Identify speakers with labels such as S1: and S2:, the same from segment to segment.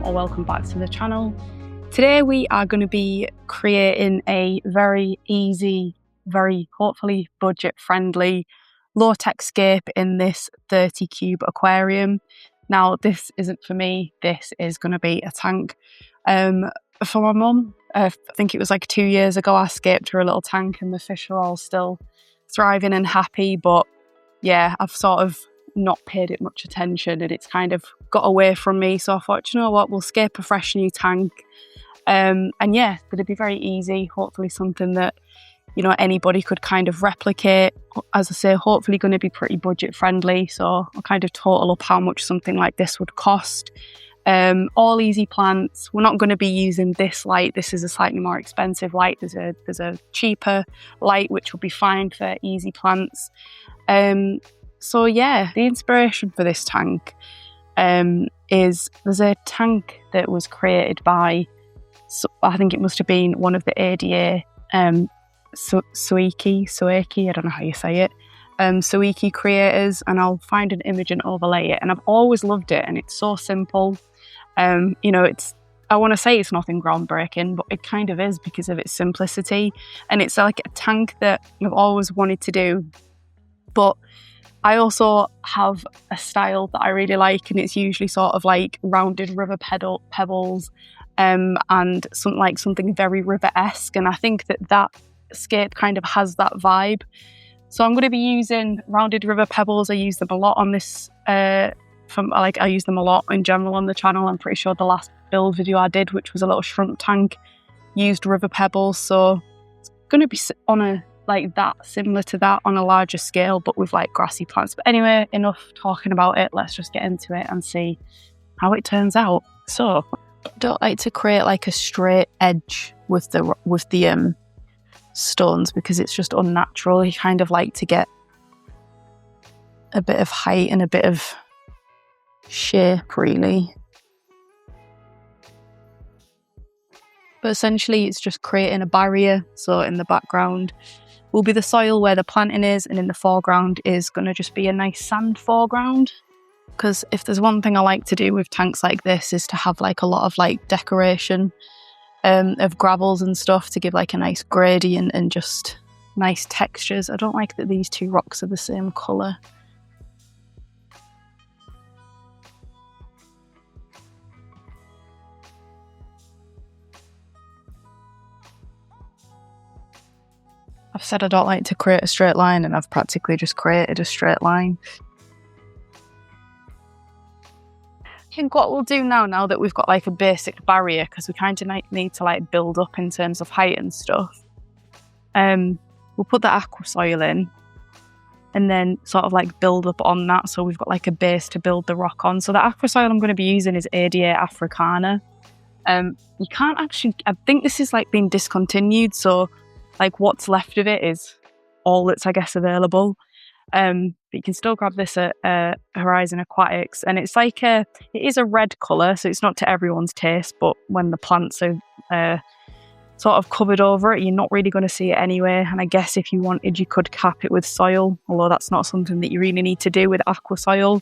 S1: Welcome back to the channel. Today we are going to be creating a very easy, very hopefully budget friendly low-tech scape in this 30 cube aquarium. Now this isn't for me, this is going to be a tank for my mum. I think it was like 2 years ago I scaped her a little tank and the fish are all still thriving and happy, but yeah, I've sort of not paid it much attention and it's kind of got away from me, so I thought, you know what, we'll scape a fresh new tank, and yeah, it'd be very easy, hopefully something that, you know, anybody could kind of replicate. As I say, hopefully going to be pretty budget friendly, so I'll kind of total up how much something like this would cost. All easy plants. We're not going to be using this light. This is a slightly more expensive light. There's a cheaper light which will be fine for easy plants. So yeah, the inspiration for this tank is there's a tank that was created by, I think it must have been one of the ADA Soiki, I don't know how you say it, Soiki creators, and I'll find an image and overlay it. And I've always loved it, and it's so simple. You know, I want to say it's nothing groundbreaking, but it kind of is because of its simplicity. And it's like a tank that I've always wanted to do, but I also have a style that I really like, and it's usually sort of like rounded river pebbles and something very river-esque, and I think that scape kind of has that vibe. So I'm going to be using rounded river pebbles. I use them a lot on this, I use them a lot in general on the channel. I'm pretty sure the last build video I did, which was a little shrimp tank, used river pebbles, so it's going to be on a like that, similar to that on a larger scale, but with like grassy plants. But anyway, enough talking about it. Let's just get into it and see how it turns out. So I don't like to create like a straight edge with the stones because it's just unnatural. You kind of like to get a bit of height and a bit of shape, really. But essentially it's just creating a barrier. So in the background will be the soil where the planting is, and in the foreground is going to just be a nice sand foreground. Because if there's one thing I like to do with tanks like this is to have like a lot of like decoration of gravels and stuff to give like a nice gradient and just nice textures. I don't like that these two rocks are the same colour. I've said I don't like to create a straight line, and I've practically just created a straight line. I think what we'll do now that we've got like a basic barrier, because we kind of need to like build up in terms of height and stuff, we'll put the aqua soil in and then sort of like build up on that, so we've got like a base to build the rock on. So the aqua soil I'm going to be using is ADA Africana. You can't actually, I think this is like been discontinued, so like what's left of it is all that's, I guess, available. But you can still grab this at Horizon Aquatics, and it's like it is a red colour, so it's not to everyone's taste, but when the plants are sort of covered over it, you're not really going to see it anyway. And I guess if you wanted, you could cap it with soil, although that's not something that you really need to do with aqua soil.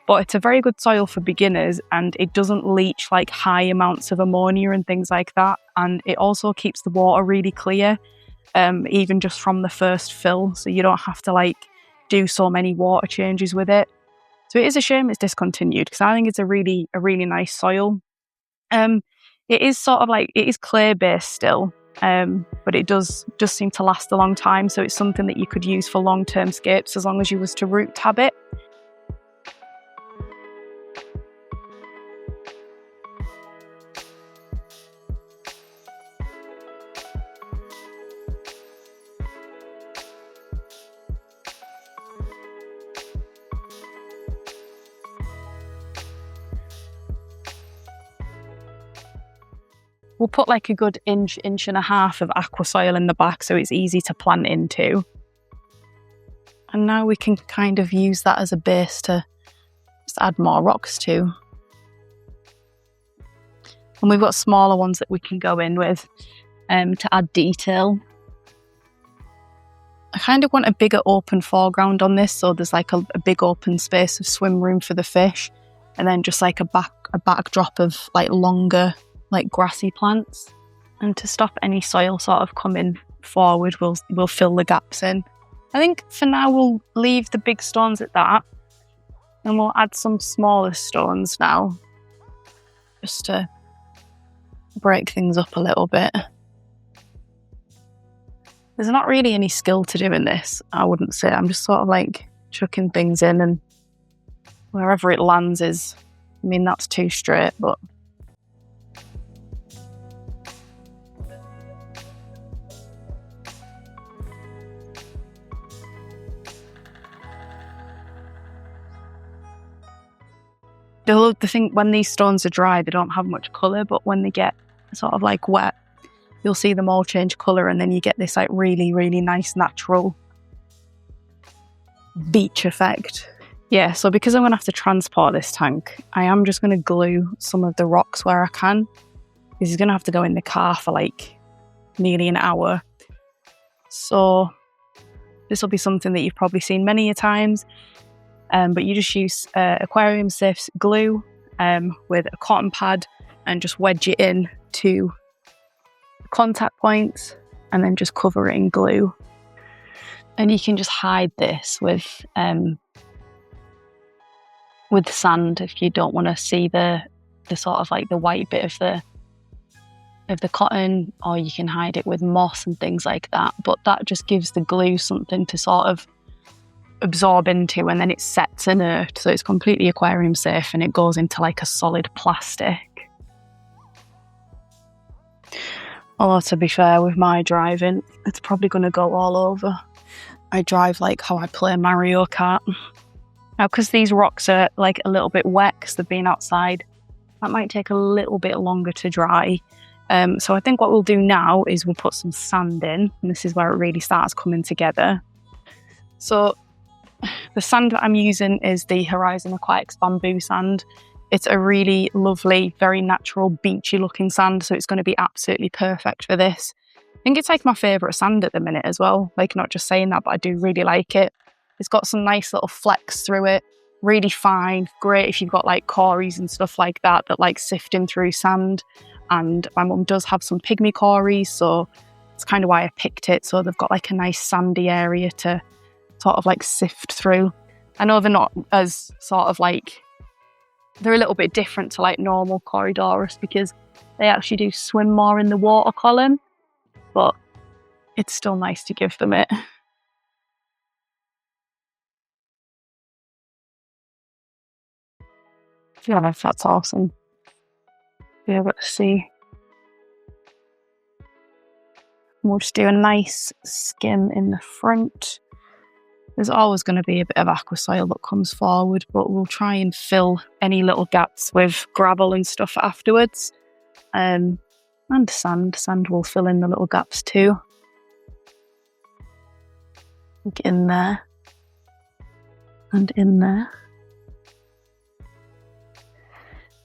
S1: But it's a very good soil for beginners, and it doesn't leach like high amounts of ammonia and things like that, and it also keeps the water really clear. Even just from the first fill, so you don't have to like do so many water changes with it. So it is a shame it's discontinued, because I think it's a really nice soil. It is sort of like, it is clay based still, but it does seem to last a long time, so it's something that you could use for long-term scapes as long as you was to root tab it. We'll put like a good inch and a half of aqua soil in the back so it's easy to plant into. And now we can kind of use that as a base to just add more rocks to. And we've got smaller ones that we can go in with to add detail. I kind of want a bigger open foreground on this, so there's like a big open space of swim room for the fish, and then just like a backdrop of like longer like grassy plants. And to stop any soil sort of coming forward, we'll fill the gaps in. I think for now we'll leave the big stones at that, and we'll add some smaller stones now, just to break things up a little bit. There's not really any skill to doing this, I wouldn't say. I'm just sort of like chucking things in, and wherever it lands is, I mean, that's too straight, but the thing, when these stones are dry, they don't have much colour, but when they get sort of like wet, you'll see them all change colour, and then you get this like really, really nice natural beach effect. Yeah, so because I'm going to have to transport this tank, I am just going to glue some of the rocks where I can, because he's going to have to go in the car for like nearly an hour. So this will be something that you've probably seen many a times. But you just use Aquarium safe glue with a cotton pad and just wedge it in to the contact points and then just cover it in glue. And you can just hide this with sand if you don't want to see the sort of like the white bit of the cotton, or you can hide it with moss and things like that. But that just gives the glue something to sort of absorb into, and then it sets inert, so it's completely aquarium safe and it goes into like a solid plastic. Although to be fair, with my driving, it's probably going to go all over. I drive like how I play Mario Kart. Now, because these rocks are like a little bit wet because they've been outside, that might take a little bit longer to dry. So I think what we'll do now is we'll put some sand in, and this is where it really starts coming together. So the sand that I'm using is the Horizon Aquatics bamboo sand. It's a really lovely, very natural, beachy looking sand, so it's going to be absolutely perfect for this. I think it's like my favourite sand at the minute as well. Like, not just saying that, but I do really like it. It's got some nice little flecks through it, really fine, great if you've got like cories and stuff like that like sifting through sand. And my mum does have some pygmy cories, so it's kind of why I picked it. So they've got like a nice sandy area to sort of like sift through. I know they're not as sort of like, they're a little bit different to like normal Corydoras because they actually do swim more in the water column, but it's still nice to give them it. Yeah, that's awesome. Be able to see. We'll just do a nice skim in the front. There's always going to be a bit of aqua soil that comes forward, but we'll try and fill any little gaps with gravel and stuff afterwards. And sand. Sand will fill in the little gaps too. Like in there. And in there.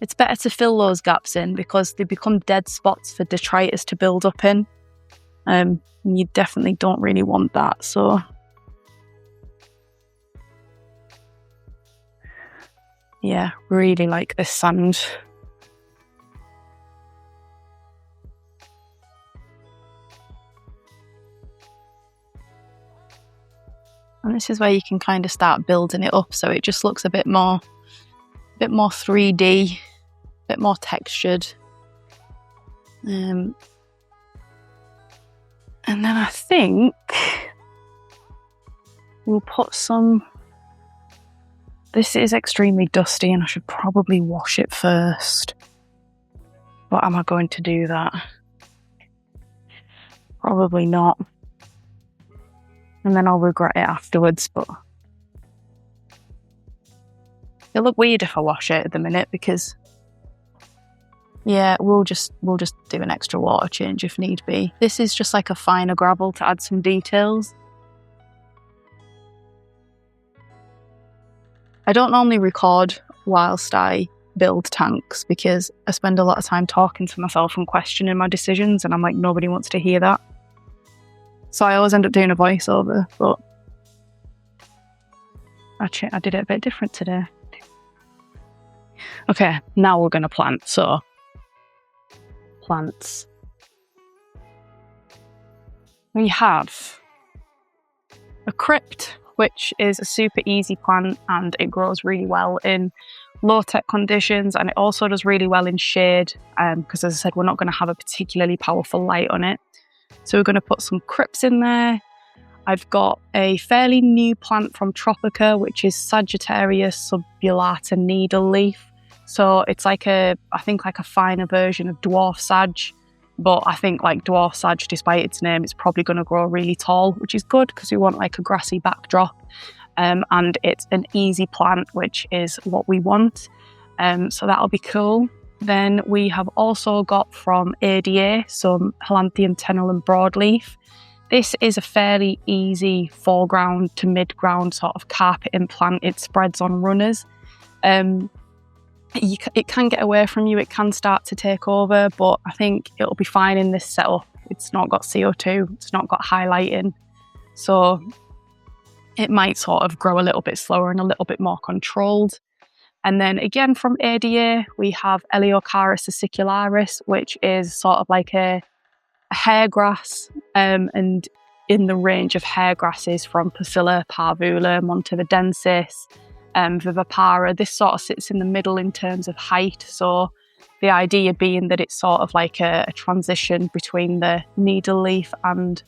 S1: It's better to fill those gaps in because they become dead spots for detritus to build up in. And you definitely don't really want that, so... Yeah, really like this sand. And this is where you can kind of start building it up so it just looks a bit more 3D, a bit more textured. And then I think we'll put some... This is extremely dusty and I should probably wash it first. But am I going to do that? Probably not. And then I'll regret it afterwards, but... It'll look weird if I wash it at the minute because Yeah, we'll just do an extra water change if need be. This is just like a finer gravel to add some details. I don't normally record whilst I build tanks because I spend a lot of time talking to myself and questioning my decisions, and I'm like, nobody wants to hear that. So I always end up doing a voiceover, but I did it a bit different today. Okay, now we're going to plant. So, plants. We have a crypt, which is a super easy plant and it grows really well in low-tech conditions, and it also does really well in shade because, as I said, we're not going to have a particularly powerful light on it. So we're going to put some crypts in there. I've got a fairly new plant from Tropica, which is Sagittarius subulata needle leaf. So it's like I think like a finer version of dwarf sag, but I think like dwarf sag, despite its name, it's probably going to grow really tall, which is good because we want like a grassy backdrop. And it's an easy plant, which is what we want. So that'll be cool. Then we have also got from ADA some Helanthrium tenulam broadleaf. This is a fairly easy foreground to mid-ground sort of carpeting plant. It spreads on runners. It can get away from you, it can start to take over, but I think it'll be fine in this setup. It's not got CO2, it's not got highlighting, so it might sort of grow a little bit slower and a little bit more controlled. And then again from ADA, we have Eleocharis acicularis, which is sort of like a hair grass, and in the range of hair grasses from Pusilla, Parvula, Montevidensis, Vivipara. This sort of sits in the middle in terms of height. So the idea being that it's sort of like a transition between the needle leaf and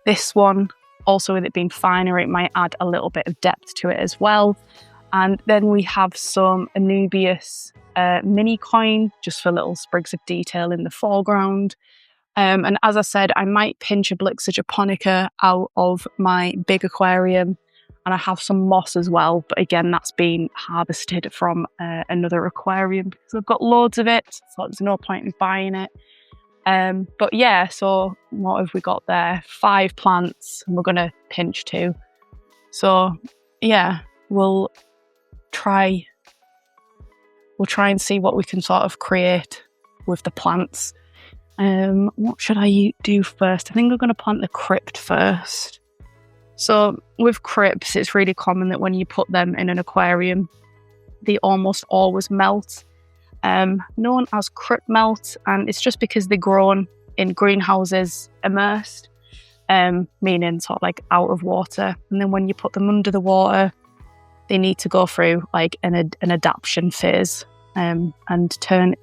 S1: this one. Also, with it being finer, it might add a little bit of depth to it as well. And then we have some Anubias mini coin, just for little sprigs of detail in the foreground. And as I said, I might pinch a Blixa japonica out of my big aquarium, and I have some moss as well. But again, that's been harvested from another aquarium because I've got loads of it, so there's no point in buying it. But yeah, so what have we got there? 5 plants, and we're going to pinch 2. So yeah, we'll try and see what we can sort of create with the plants. What should I do first? I think we're going to plant the crypt first. So with crypts, it's really common that when you put them in an aquarium, they almost always melt. Known as crypt melt, and it's just because they're grown in greenhouses immersed, meaning sort of like out of water. And then when you put them under the water, they need to go through like an adaptation phase and turn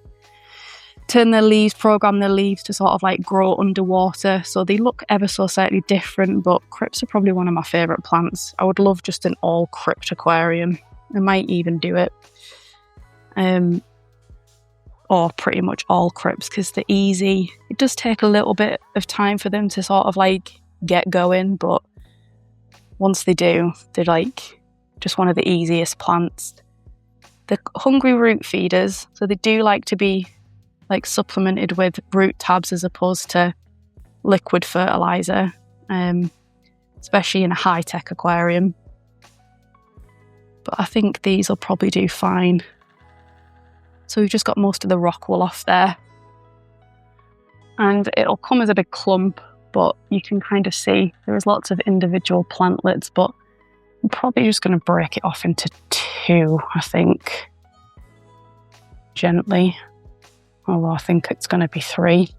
S1: their leaves, program their leaves to sort of like grow underwater. So they look ever so slightly different, but crypts are probably one of my favourite plants. I would love just an all crypt aquarium. I might even do it. Or pretty much all crypts because they're easy. It does take a little bit of time for them to sort of like get going, but once they do, they're like just one of the easiest plants. They're hungry root feeders, so they do like to be like supplemented with root tabs as opposed to liquid fertilizer, especially in a high-tech aquarium. But I think these will probably do fine. So we've just got most of the rock wool off there. And it'll come as a big clump, but you can kind of see there's lots of individual plantlets, but I'm probably just going to break it off into 2, I think. Gently. Although I think it's going to be 3.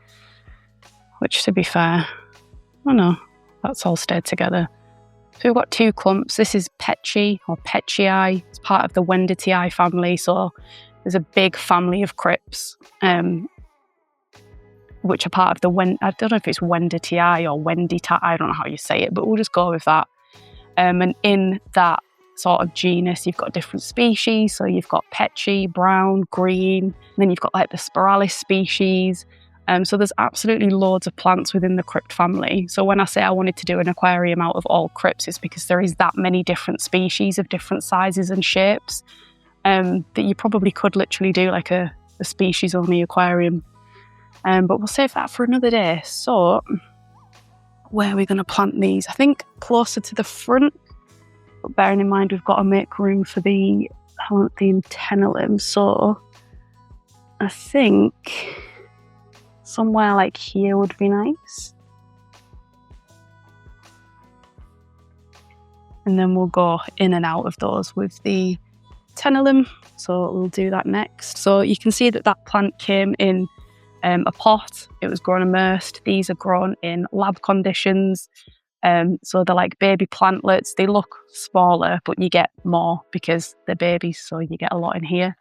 S1: Which, to be fair, oh no, that's all stayed together. So we've got 2 clumps. This is Petchi or Petchii. It's part of the Wendtii family, so there's a big family of crypts, which are part of the I don't know if it's Wendtii or Wendtii, I don't know how you say it, but we'll just go with that. And in that sort of genus, you've got different species. So you've got Petchi, brown, green, and then you've got like the Spiralis species. So there's absolutely loads of plants within the crypt family. So when I say I wanted to do an aquarium out of all crypts, it's because there is that many different species of different sizes and shapes. That you probably could literally do like a a species-only aquarium. But we'll save that for another day. So where are we going to plant these? I think closer to the front, but bearing in mind we've got to make room for the antennae. So I think somewhere like here would be nice. And then we'll go in and out of those with the tenolum. So we'll do that next. So you can see that that plant came in a pot. It was grown immersed. These are grown in lab conditions. So they're like baby plantlets. They look smaller, but you get more because they're babies. So you get a lot in here.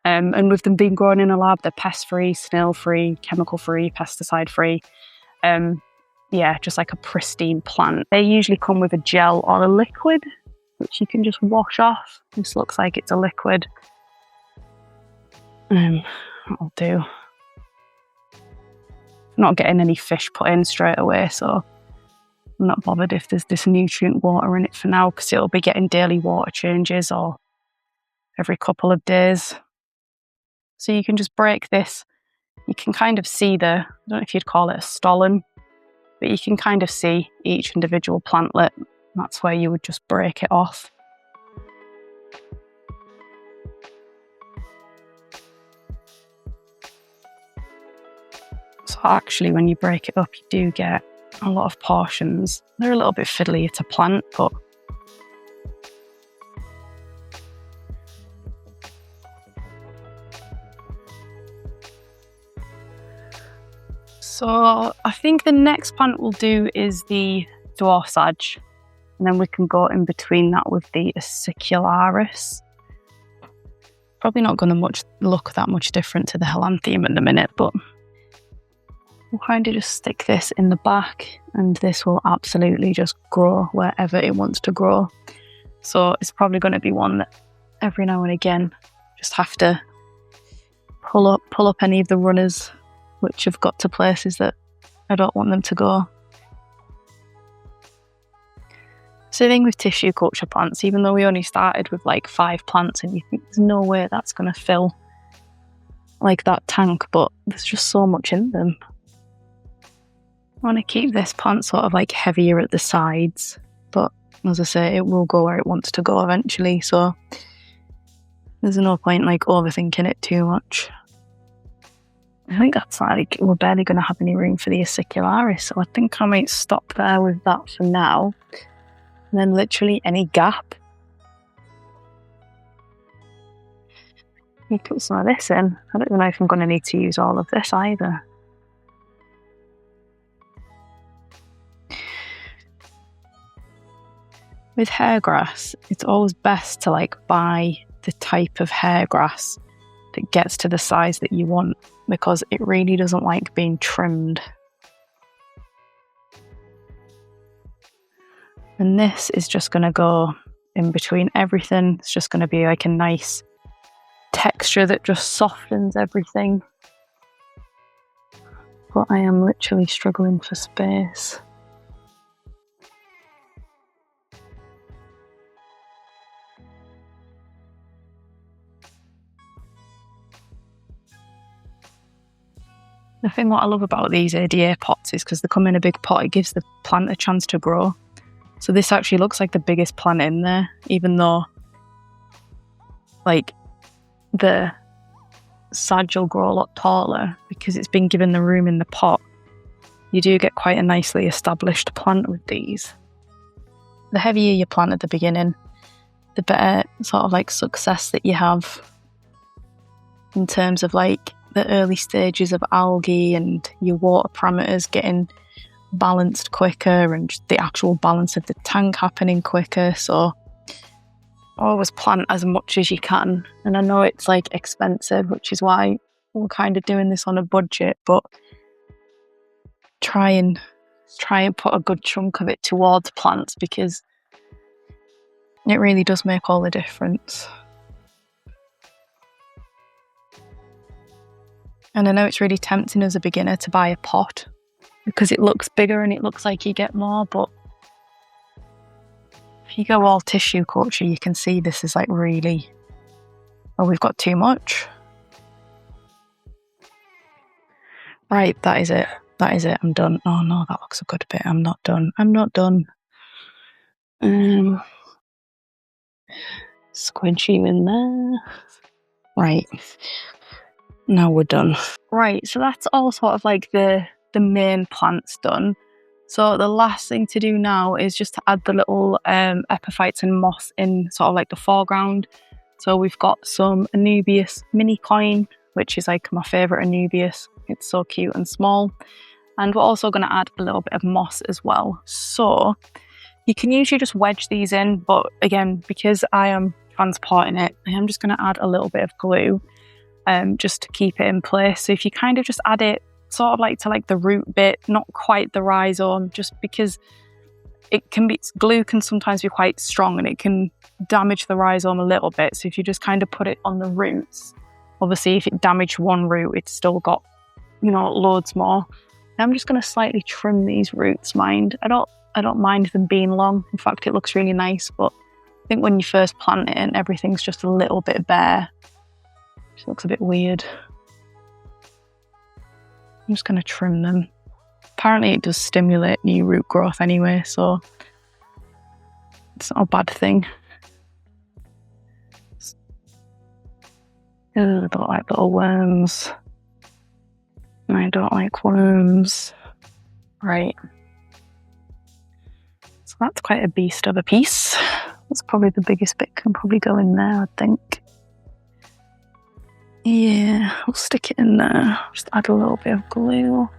S1: And with them being grown in a lab, they're pest-free, snail-free, chemical-free, pesticide-free. Yeah, just like a pristine plant. They usually come with a gel or a liquid, which you can just wash off. This looks like it's a liquid. That'll do. Not getting any fish put in straight away, so I'm not bothered if there's this nutrient water in it for now, because it'll be getting daily water changes or every couple of days. So you can just break this. You can kind of see I don't know if you'd call it a stolon, but you can kind of see each individual plantlet. That's where you would just break it off. So actually when you break it up, you do get a lot of portions. They're a little bit fiddlier to plant, but so I think the next plant we'll do is the dwarf sage, and then we can go in between that with the acicularis. Probably not going to look that much different to the Helanthemum at the minute, but we'll kind of just stick this in the back, and this will absolutely just grow wherever it wants to grow. So it's probably going to be one that every now and again just have to pull up any of the runners which have got to places that I don't want them to go. Same thing with tissue culture plants, even though we only started with like 5 plants and you think there's no way that's going to fill like that tank, but there's just so much in them. I want to keep this plant sort of like heavier at the sides, but as I say, it will go where it wants to go eventually, so there's no point like overthinking it too much. I think that's like, we're barely going to have any room for the acicularis, so I think I might stop there with that for now. And then literally any gap, you put some of this in. I don't even know if I'm going to need to use all of this either. With hairgrass, it's always best to like buy the type of hairgrass that gets to the size that you want, because it really doesn't like being trimmed. And this is just going to go in between everything. It's just going to be like a nice texture that just softens everything. But I am literally struggling for space. The thing what I love about these ADA pots is because they come in a big pot, it gives the plant a chance to grow. So this actually looks like the biggest plant in there, even though like the sage will grow a lot taller because it's been given the room in the pot. You do get quite a nicely established plant with these. The heavier you plant at the beginning, the better sort of like success that you have in terms of like the early stages of algae and your water parameters getting balanced quicker and the actual balance of the tank happening quicker. So always plant as much as you can. And I know it's like expensive, which is why we're kind of doing this on a budget, but try and put a good chunk of it towards plants, because it really does make all the difference. And I know it's really tempting as a beginner to buy a pot because it looks bigger and it looks like you get more, but if you go all tissue culture, you can see this is like really, oh, we've got too much. Right, that is it. That is it. I'm done. Oh no, that looks a good bit. I'm not done. I'm not done. Squidge you in there. Right. Now we're done. Right, so that's all sort of like the main plants done. So the last thing to do now is just to add the little epiphytes and moss in sort of like the foreground. So we've got some Anubias mini coin, which is like my favourite Anubias. It's so cute and small. And we're also going to add a little bit of moss as well. So you can usually just wedge these in, but again, because I am transporting it, I am just going to add a little bit of glue just to keep it in place. So if you kind of just add it sort of like to like the root bit, not quite the rhizome, just because glue can sometimes be quite strong and it can damage the rhizome a little bit. So if you just kind of put it on the roots, obviously if it damaged one root, it's still got, you know, loads more. I'm just going to slightly trim these roots, mind. I don't mind them being long. In fact, it looks really nice, but I think when you first plant it and everything's just a little bit bare, it just looks a bit weird. I'm just going to trim them. Apparently it does stimulate new root growth anyway, so it's not a bad thing. I don't like little worms. I don't like worms. Right. So that's quite a beast of a piece. That's probably the biggest bit, can probably go in there, I think. Yeah, I'll stick it in there. Just add a little bit of glue.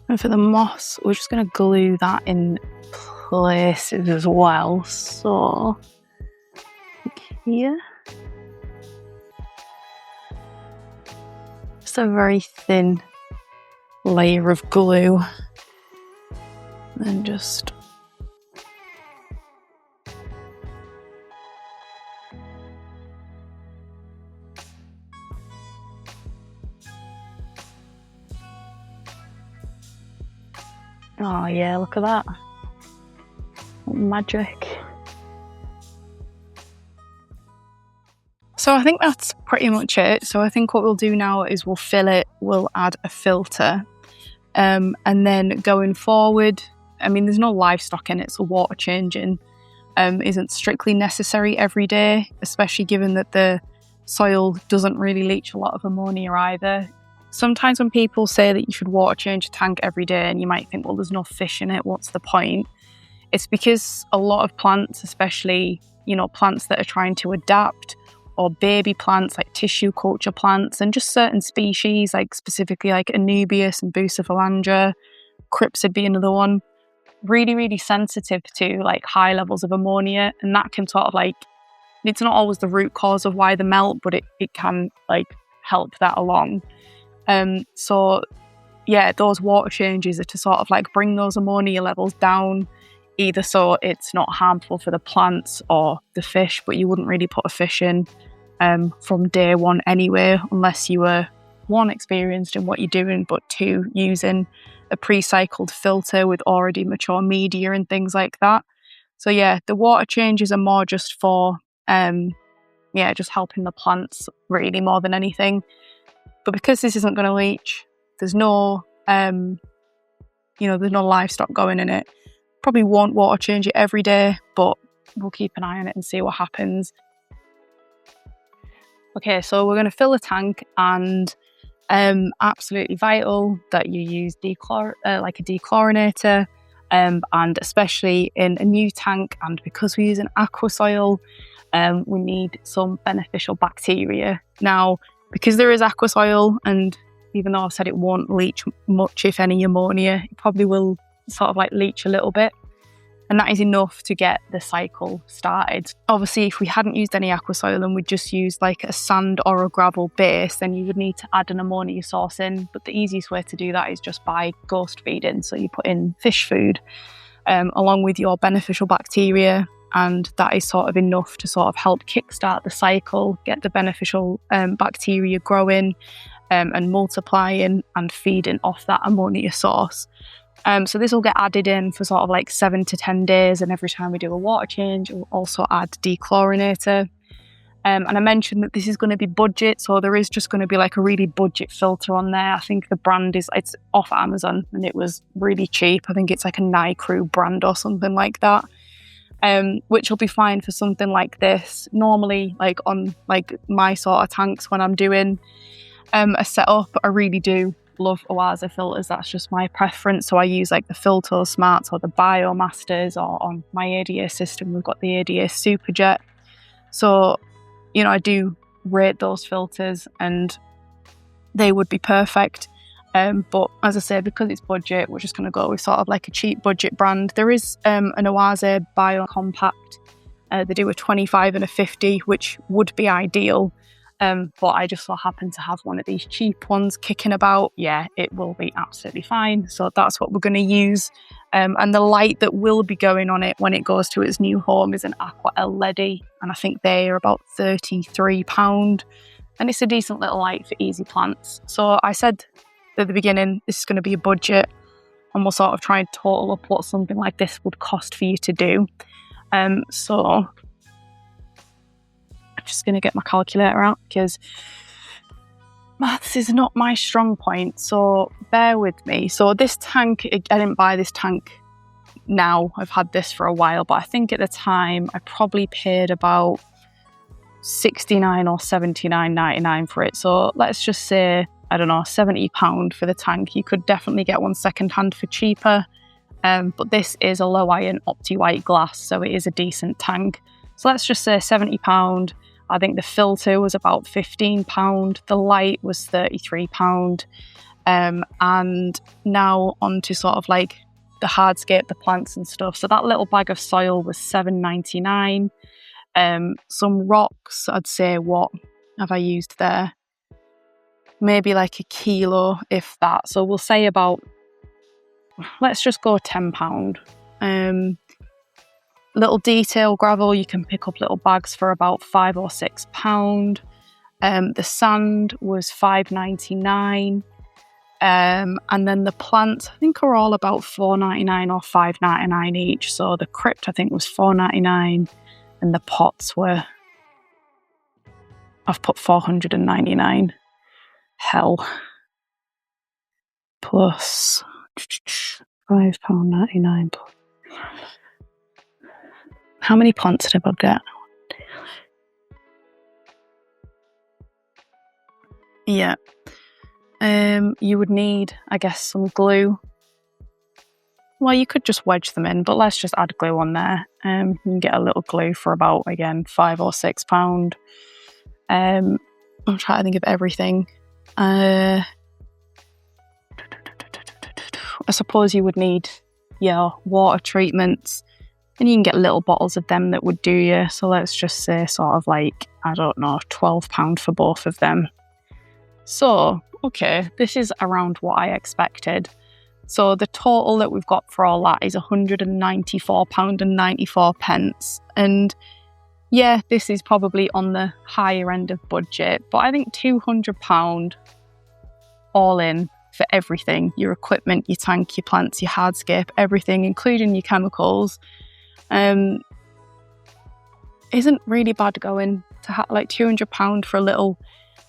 S1: And for the moss, we're just going to glue that in places as well. So, here. Just a very thin layer of glue. And just... Oh yeah, look at that. Magic. So I think that's pretty much it. So I think what we'll do now is we'll fill it, we'll add a filter. And then going forward, I mean, there's no livestock in it, so water changing isn't strictly necessary every day, especially given that the soil doesn't really leach a lot of ammonia either. Sometimes when people say that you should water change a tank every day and you might think, well, there's no fish in it, what's the point? It's because a lot of plants, especially, you know, plants that are trying to adapt, or baby plants like tissue culture plants, and just certain species, like specifically like Anubias and Bucephalandra, Crypsid being another one, really, really sensitive to like high levels of ammonia. And that can sort of like, it's not always the root cause of why they melt, but it can like help that along. So yeah, those water changes are to sort of like bring those ammonia levels down, either so it's not harmful for the plants or the fish, but you wouldn't really put a fish in from day one anyway, unless you were, one, experienced in what you're doing, but two, using a pre-cycled filter with already mature media and things like that. So yeah, the water changes are more just for, just helping the plants really more than anything. But because this isn't going to leach, there's no, there's no livestock going in it. Probably won't water change it every day, but we'll keep an eye on it and see what happens. Okay, so we're going to fill the tank, and absolutely vital that you use a dechlorinator, and especially in a new tank, and because we use an aqua soil, we need some beneficial bacteria. Now, because there is aqua soil, and even though I've said it won't leach much, if any, ammonia, it probably will sort of like leach a little bit. And that is enough to get the cycle started. Obviously, if we hadn't used any aqua soil and we just used like a sand or a gravel base, then you would need to add an ammonia source in. But the easiest way to do that is just by ghost feeding. So you put in fish food along with your beneficial bacteria. and that is sort of enough to sort of help kickstart the cycle, get the beneficial bacteria growing and multiplying and feeding off that ammonia source. So this will get added in for sort of like 7 to 10 days, and every time we do a water change, we'll also add dechlorinator. And I mentioned that this is going to be budget, so there is just going to be like a really budget filter on there. I think the brand it's off Amazon and it was really cheap. I think it's like a Nycrew brand or something like that, which will be fine for something like this. Normally, like on like my sort of tanks when I'm doing a setup, I really do love Oasa filters. That's just my preference. So I use like the Filter Smarts or the Biomasters, or on my ADA system we've got the ADA Superjet. So you know, I do rate those filters and they would be perfect. But as I say, because it's budget, we're just going to go with sort of like a cheap budget brand. There is an Oase Bio Compact. They do a 25 and a 50, which would be ideal. But I just so happen to have one of these cheap ones kicking about. Yeah, it will be absolutely fine. So that's what we're going to use. And the light that will be going on it when it goes to its new home is an Aqua LED, and I think they are about £33, and it's a decent little light for easy plants. So I said at the beginning, this is going to be a budget, and we'll sort of try and total up what something like this would cost for you to do. So I'm just going to get my calculator out because maths is not my strong point, so bear with me. So this tank, I didn't buy this tank now. I've had this for a while, but I think at the time I probably paid about $69 or $79.99 for it. So let's just say, I don't know, £70 for the tank. You could definitely get one secondhand for cheaper. But this is a low iron opti-white glass, so it is a decent tank. So let's just say £70. I think the filter was about £15. The light was £33. And now on to sort of like the hardscape, the plants and stuff. So that little bag of soil was $7.99. Some rocks, I'd say, what have I used there? Maybe like a kilo, if that. So we'll say about, let's just go £10. Little detail gravel, you can pick up little bags for about £5 or £6. The sand was $5.99. And then the plants, I think, are all about $4.99 or $5.99 each. So the crypt, I think, was $4.99, and the pots were, I've put $499. Hell. Plus £5.99. How many plants did I get? Yeah. You would need, I guess, some glue. Well, you could just wedge them in, but let's just add glue on there. You can get a little glue for about, again, £5 or £6. I'm trying to think of everything. I suppose you would need, water treatments, and you can get little bottles of them that would do you. So let's just say sort of like, I don't know, £12 for both of them. So, okay, this is around what I expected. So the total that we've got for all that is £194.94. And yeah, this is probably on the higher end of budget, but I think £200 all in for everything, your equipment, your tank, your plants, your hardscape, everything, including your chemicals, isn't really bad going to have like £200 for a little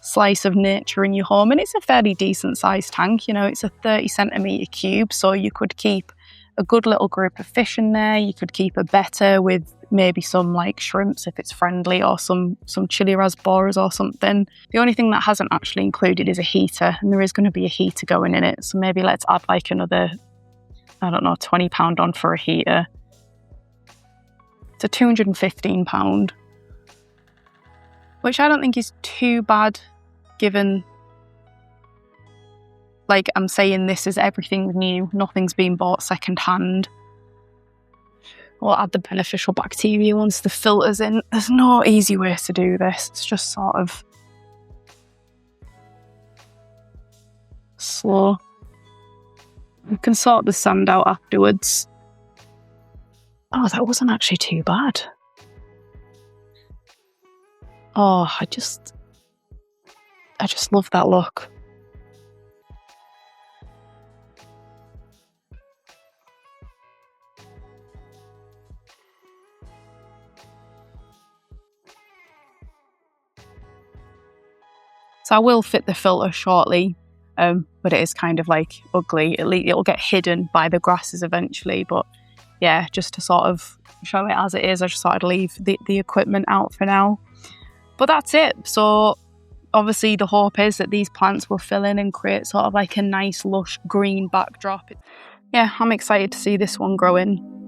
S1: slice of nature in your home. And it's a fairly decent sized tank, it's a 30 centimetre cube, so you could keep a good little group of fish in there. You could keep a betta with maybe some like shrimps if it's friendly, or some chili rasboras or something. The only thing that hasn't actually included is a heater, and there is going to be a heater going in it, so maybe let's add like another, I don't know, £20 on for a heater. So £215, which I don't think is too bad, given, like, I'm saying this is everything new, nothing's been bought second hand. We'll add the beneficial bacteria once the filter's in. There's no easy way to do this. It's just sort of slow. You can sort the sand out afterwards. Oh, that wasn't actually too bad. Oh, I just love that look. So I will fit the filter shortly, but it is kind of like ugly. It'll get hidden by the grasses eventually, but yeah, just to sort of show it as it is, I just thought I'd leave the equipment out for now. But that's it. So obviously the hope is that these plants will fill in and create sort of like a nice lush green backdrop. Yeah, I'm excited to see this one growing.